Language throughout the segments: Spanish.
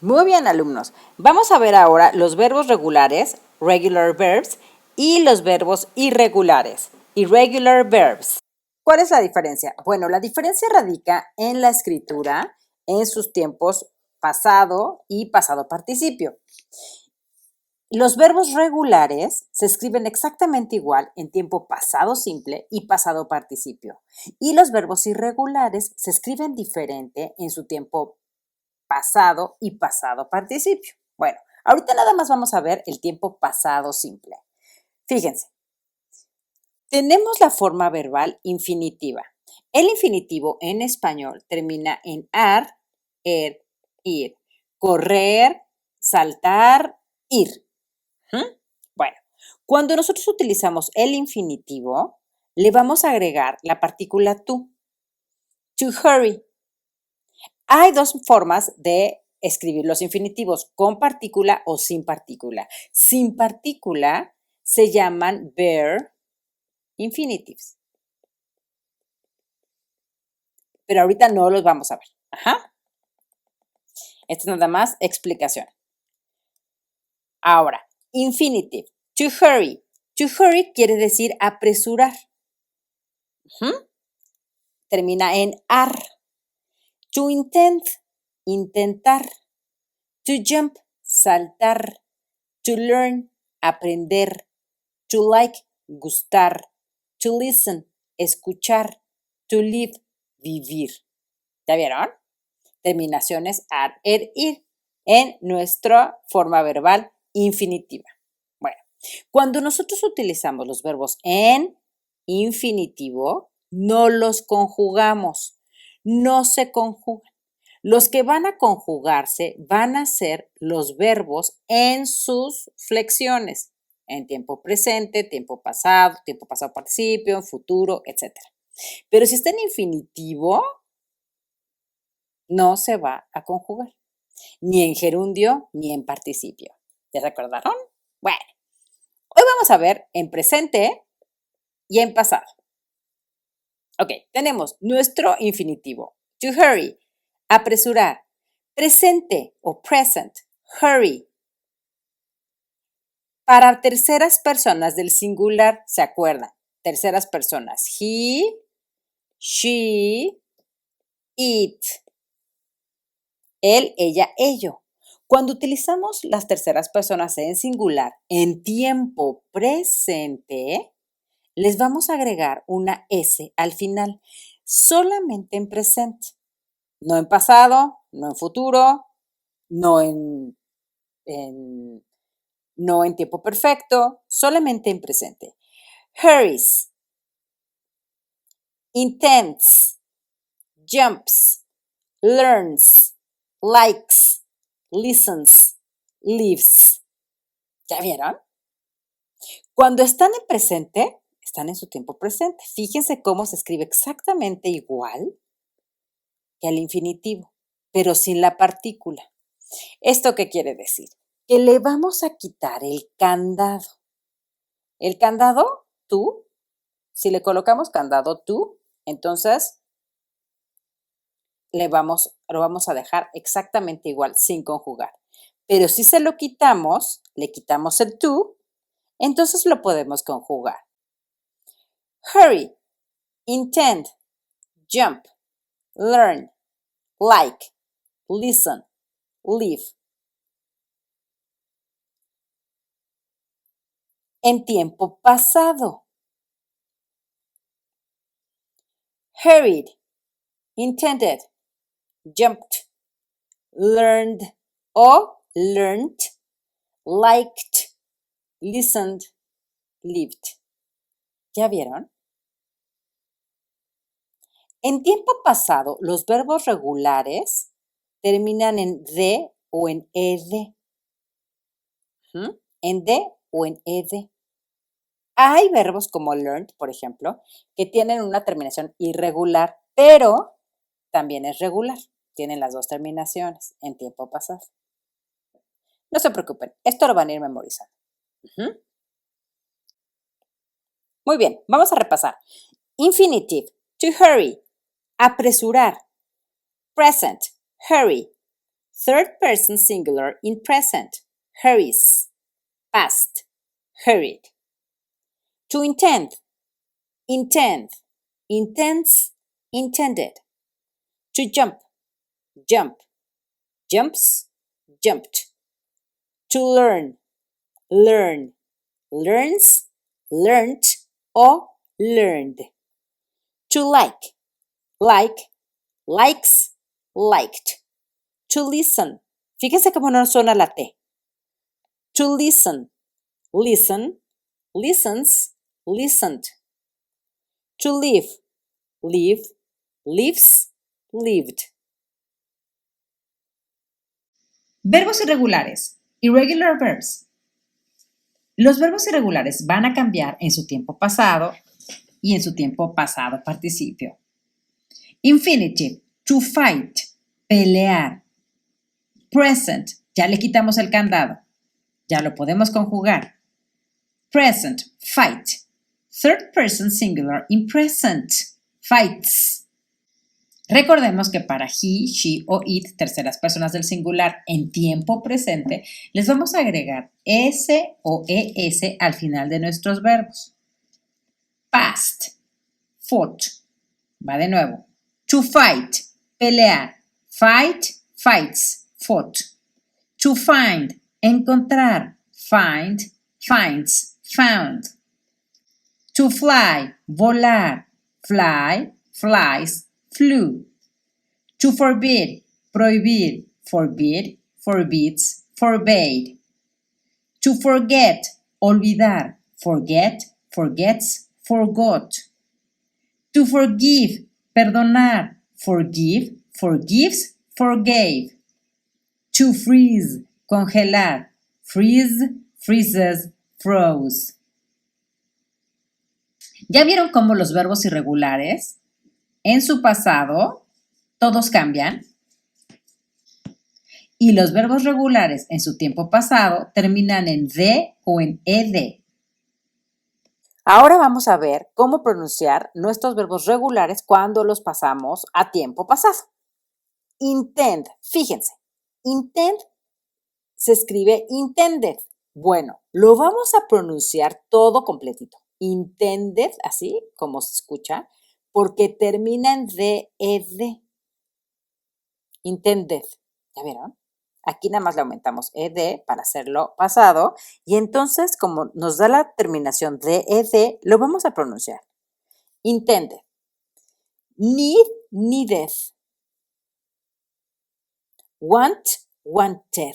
Muy bien, alumnos. Vamos a ver ahora los verbos regulares, regular verbs, y los verbos irregulares, irregular verbs. ¿Cuál es la diferencia? Bueno, la diferencia radica en la escritura, en sus tiempos pasado y pasado participio. Los verbos regulares se escriben exactamente igual en tiempo pasado simple y pasado participio. Y los verbos irregulares se escriben diferente en su tiempo pasado y pasado participio. Bueno, ahorita nada más vamos a ver el tiempo pasado simple. Fíjense, tenemos la forma verbal infinitiva. El infinitivo en español termina en ar, ir. Correr, saltar, ir. Bueno, cuando nosotros utilizamos el infinitivo, le vamos a agregar la partícula to hurry. Hay dos formas de escribir los infinitivos, con partícula o sin partícula. Sin partícula se llaman bare infinitives. Pero ahorita no los vamos a ver. Esta es nada más explicación. Ahora, infinitive. To hurry. To hurry quiere decir apresurar. Termina en ar. To intend, intentar. To jump, saltar. To learn, aprender. To like, gustar. To listen, escuchar. To live, vivir. ¿Ya vieron? Terminaciones ar, ir en nuestra forma verbal infinitiva. Bueno, cuando nosotros utilizamos los verbos en infinitivo, no los conjugamos, no se conjugan. Los que van a conjugarse van a ser los verbos en sus flexiones, en tiempo presente, tiempo pasado participio, en futuro, etc. Pero si está en infinitivo, no se va a conjugar, ni en gerundio ni en participio. ¿Ya recordaron? Bueno, hoy vamos a ver en presente y en pasado. Ok, tenemos nuestro infinitivo, to hurry, apresurar, presente o present, hurry. Para terceras personas del singular, ¿se acuerdan? Terceras personas, he, she, it. Él, ella, ello. Cuando utilizamos las terceras personas en singular en tiempo presente, les vamos a agregar una S al final, solamente en presente. No en pasado, no en futuro, no en tiempo perfecto, solamente en presente. Hurries, intends, jumps, learns, likes, listens, lives. ¿Ya vieron? Cuando están en presente, están en su tiempo presente. Fíjense cómo se escribe exactamente igual que al infinitivo, pero sin la partícula. ¿Esto qué quiere decir? Que le vamos a quitar el candado. El candado, tú, si le colocamos candado tú, entonces lo vamos a dejar exactamente igual, sin conjugar. Pero si se lo quitamos, le quitamos el to, entonces lo podemos conjugar. Hurry, intend, jump, learn, like, listen, live. En tiempo pasado. Hurried, intended, jumped, learned o learned, liked, listened, lived. ¿Ya vieron? En tiempo pasado, los verbos regulares terminan en de o en ed. En de o en ed. Hay verbos como learned, por ejemplo, que tienen una terminación irregular, pero también es regular. Tienen las dos terminaciones en tiempo pasado. No se preocupen, esto lo van a ir memorizando. Muy bien, vamos a repasar. Infinitive, to hurry, apresurar. Present, hurry. Third person singular in present. Hurries. Past. Hurried. To intend. Intend. Intends. Intended. To jump. Jump. Jumps. Jumped. To learn. Learn. Learns. Learned. O learned. To like. Like. Likes. Liked. To listen. Fíjese cómo no suena la T. To listen. Listen. Listens. Listened. To live. Live. Lives. Lived. Verbos irregulares. Irregular verbs. Los verbos irregulares van a cambiar en su tiempo pasado y en su tiempo pasado participio. Infinitive. To fight. Pelear. Present. Ya le quitamos el candado. Ya lo podemos conjugar. Present. Fight. Third person singular in present. Fights. Recordemos que para he, she o it, terceras personas del singular en tiempo presente, les vamos a agregar s o es al final de nuestros verbos. Past. Fought. Va de nuevo. To fight. Pelear. Fight. Fights. Fought. To find. Encontrar. Find. Finds. Found. To fly. Volar. Fly. Flies. Flew. To forbid, prohibir, forbid, forbids, forbade. To forget, olvidar, forget, forgets, forgot. To forgive, perdonar, forgive, forgives, forgave. To freeze, congelar, freeze, freezes, froze. ¿Ya vieron cómo los verbos irregulares en su pasado todos cambian? Y los verbos regulares en su tiempo pasado terminan en de o en ed. Ahora vamos a ver cómo pronunciar nuestros verbos regulares cuando los pasamos a tiempo pasado. Intend, fíjense, intend se escribe intended. Bueno, lo vamos a pronunciar todo completito. Intended, así como se escucha, porque termina en de, ed. Intended. ¿Ya vieron? Aquí nada más le aumentamos ed para hacerlo pasado. Y entonces, como nos da la terminación de ed, lo vamos a pronunciar. Intended. Need, needed. Want, wanted.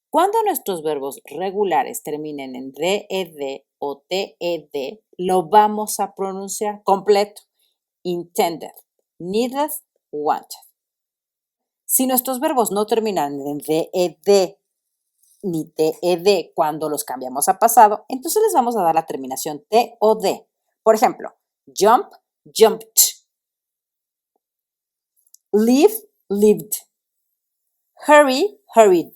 Cuando nuestros verbos regulares terminen en de, o ted, lo vamos a pronunciar completo. Intended, needed, wanted. Si nuestros verbos no terminan en de, ni ted cuando los cambiamos a pasado, entonces les vamos a dar la terminación t o d. Por ejemplo, jump, jumped. Live, lived. Hurry, hurried.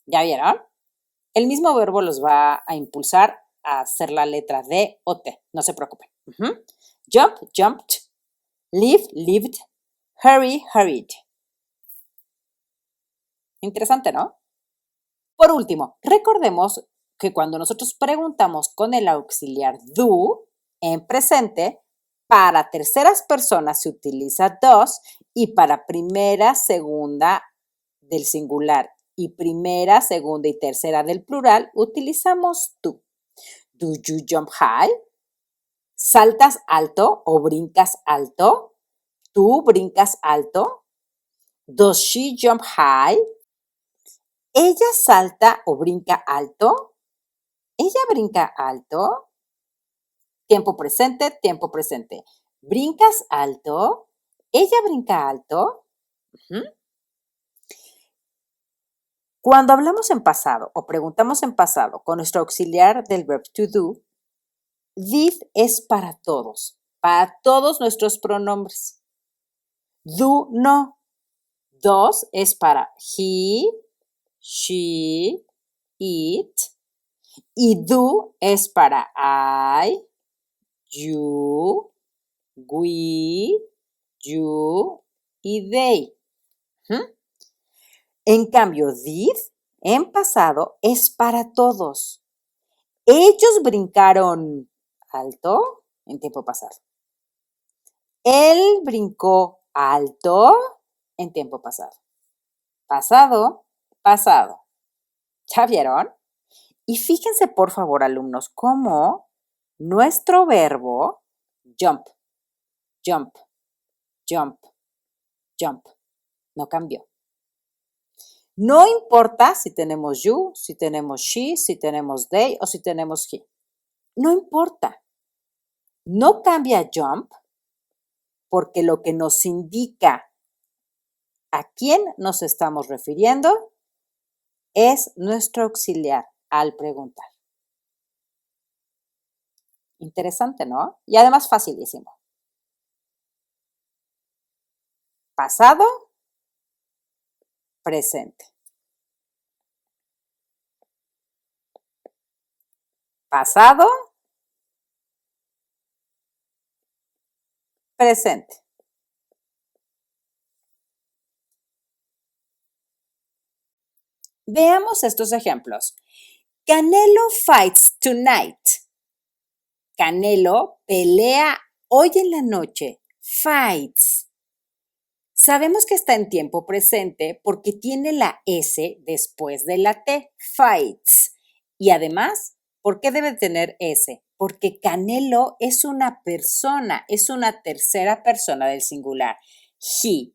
¿Ya vieron? El mismo verbo los va a impulsar a hacer la letra D o T. No se preocupen. Jump, jumped. Live, lived. Hurry, hurried. Interesante, ¿no? Por último, recordemos que cuando nosotros preguntamos con el auxiliar do en presente, para terceras personas se utiliza does y para primera, segunda del singular y primera, segunda y tercera del plural utilizamos do. Do you jump high? ¿Saltas alto o brincas alto? ¿Tú brincas alto? Does she jump high? ¿Ella salta o brinca alto? ¿Ella brinca alto? Tiempo presente, tiempo presente. ¿Brincas alto? ¿Ella brinca alto? Cuando hablamos en pasado o preguntamos en pasado con nuestro auxiliar del verb to do, did es para todos nuestros pronombres. Do no. Does es para he, she, it. Y do es para I, you, we, you y they. ¿Mm? En cambio, did en pasado es para todos. Ellos brincaron alto en tiempo pasado. Él brincó alto en tiempo pasado. Pasado, pasado. ¿Ya vieron? Y fíjense, por favor, alumnos, cómo nuestro verbo jump, jump, jump, jump no cambió. No importa si tenemos you, si tenemos she, si tenemos they o si tenemos he. No importa. No cambia jump porque lo que nos indica a quién nos estamos refiriendo es nuestro auxiliar al preguntar. Interesante, ¿no? Y además facilísimo. Pasado, presente. Pasado, presente. Veamos estos ejemplos. Canelo fights tonight. Canelo pelea hoy en la noche. Fights. Sabemos que está en tiempo presente porque tiene la S después de la T. Fights. Y además, ¿por qué debe tener S? Porque Canelo es una persona, es una tercera persona del singular. He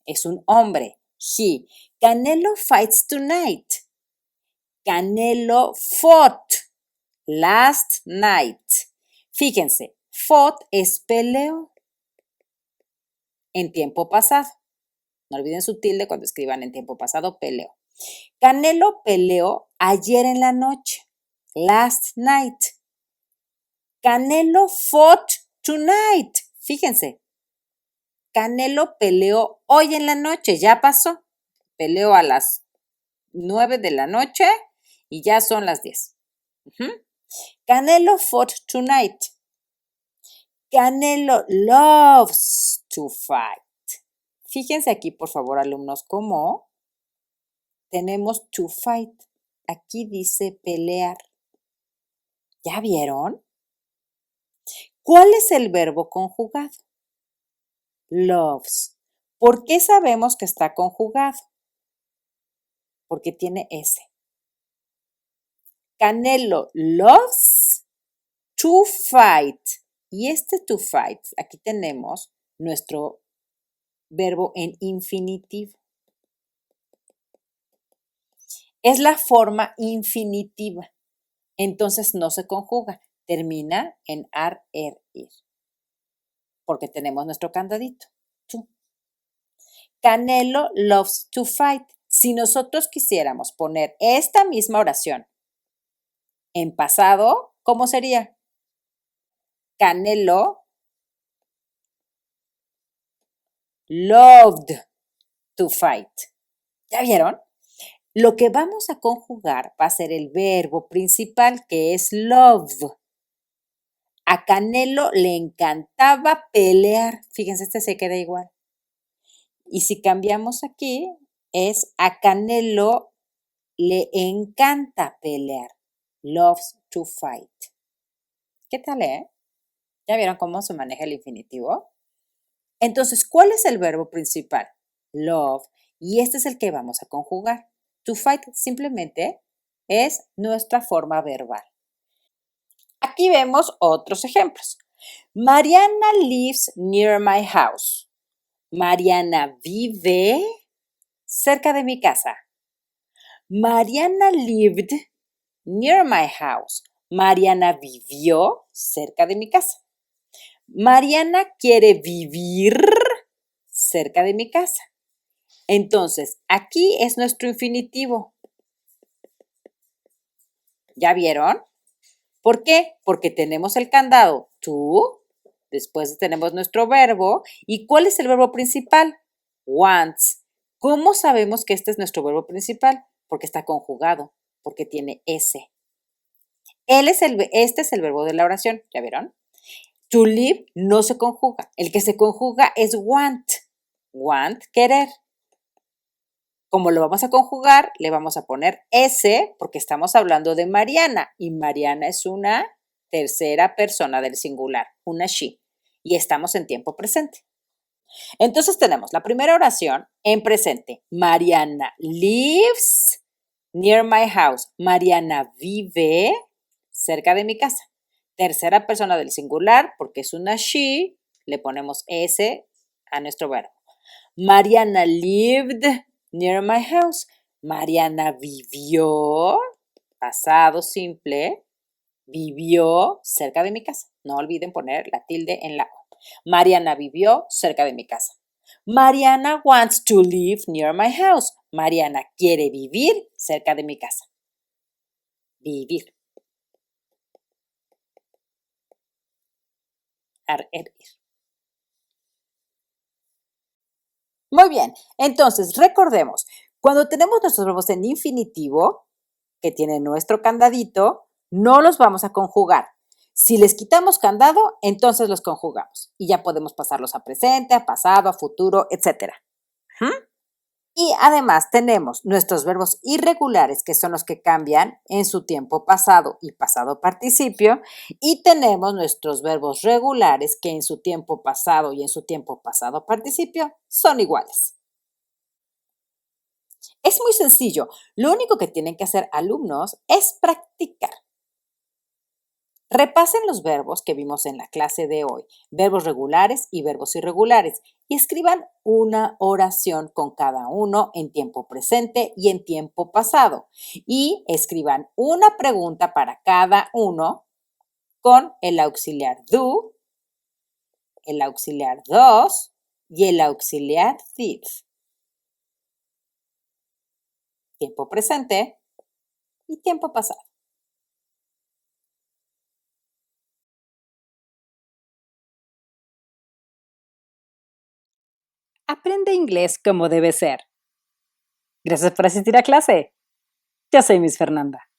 es un hombre. He. Canelo fights tonight. Canelo fought last night. Fíjense, fought es peleó en tiempo pasado. No olviden su tilde cuando escriban en tiempo pasado, peleó. Canelo peleó ayer en la noche, last night. Canelo fought tonight. Fíjense, Canelo peleó hoy en la noche, ya pasó. Peleó a las 9 de la noche y ya son las 10. Canelo fought tonight. Canelo loves to fight. Fíjense aquí, por favor, alumnos, cómo tenemos to fight. Aquí dice pelear. ¿Ya vieron? ¿Cuál es el verbo conjugado? Loves. ¿Por qué sabemos que está conjugado? Porque tiene S. Canelo loves to fight. Y este to fight, aquí tenemos nuestro verbo en infinitivo. Es la forma infinitiva. Entonces no se conjuga. Termina en ar, er, ir. Porque tenemos nuestro candadito. To. Canelo loves to fight. Si nosotros quisiéramos poner esta misma oración en pasado, ¿cómo sería? Canelo loved to fight. ¿Ya vieron? Lo que vamos a conjugar va a ser el verbo principal, que es love. A Canelo le encantaba pelear. Fíjense, este se queda igual. Y si cambiamos aquí, es a Canelo le encanta pelear. Loves to fight. ¿Qué tal, ¿Ya vieron cómo se maneja el infinitivo? Entonces, ¿cuál es el verbo principal? Love. Y este es el que vamos a conjugar. To fight simplemente es nuestra forma verbal. Aquí vemos otros ejemplos. Mariana lives near my house. Mariana vive cerca de mi casa. Mariana lived near my house. Mariana vivió cerca de mi casa. Mariana quiere vivir cerca de mi casa. Entonces, aquí es nuestro infinitivo. ¿Ya vieron? ¿Por qué? Porque tenemos el candado to, después tenemos nuestro verbo. ¿Y cuál es el verbo principal? Wants. ¿Cómo sabemos que este es nuestro verbo principal? Porque está conjugado, porque tiene S. Este es el verbo de la oración, ¿ya vieron? To live no se conjuga. El que se conjuga es want. Want, querer. Como lo vamos a conjugar, le vamos a poner S porque estamos hablando de Mariana y Mariana es una tercera persona del singular, una she, y estamos en tiempo presente. Entonces tenemos la primera oración en presente. Mariana lives near my house. Mariana vive cerca de mi casa. Tercera persona del singular, porque es una she, le ponemos S a nuestro verbo. Mariana lived near my house. Mariana vivió, pasado simple, vivió cerca de mi casa. No olviden poner la tilde en la O. Mariana vivió cerca de mi casa. Mariana wants to live near my house. Mariana quiere vivir cerca de mi casa. Vivir. Ir. Muy bien, entonces recordemos, cuando tenemos nuestros verbos en infinitivo, que tienen nuestro candadito, no los vamos a conjugar. Si les quitamos candado, entonces los conjugamos y ya podemos pasarlos a presente, a pasado, a futuro, etc. Y además tenemos nuestros verbos irregulares, que son los que cambian en su tiempo pasado y pasado participio, y tenemos nuestros verbos regulares, que en su tiempo pasado y en su tiempo pasado participio son iguales. Es muy sencillo. Lo único que tienen que hacer alumnos es practicar. Repasen los verbos que vimos en la clase de hoy, verbos regulares y verbos irregulares, y escriban una oración con cada uno en tiempo presente y en tiempo pasado. Y escriban una pregunta para cada uno con el auxiliar do, el auxiliar does y el auxiliar did. Tiempo presente y tiempo pasado. Aprende inglés como debe ser. Gracias por asistir a clase. Yo soy Miss Fernanda.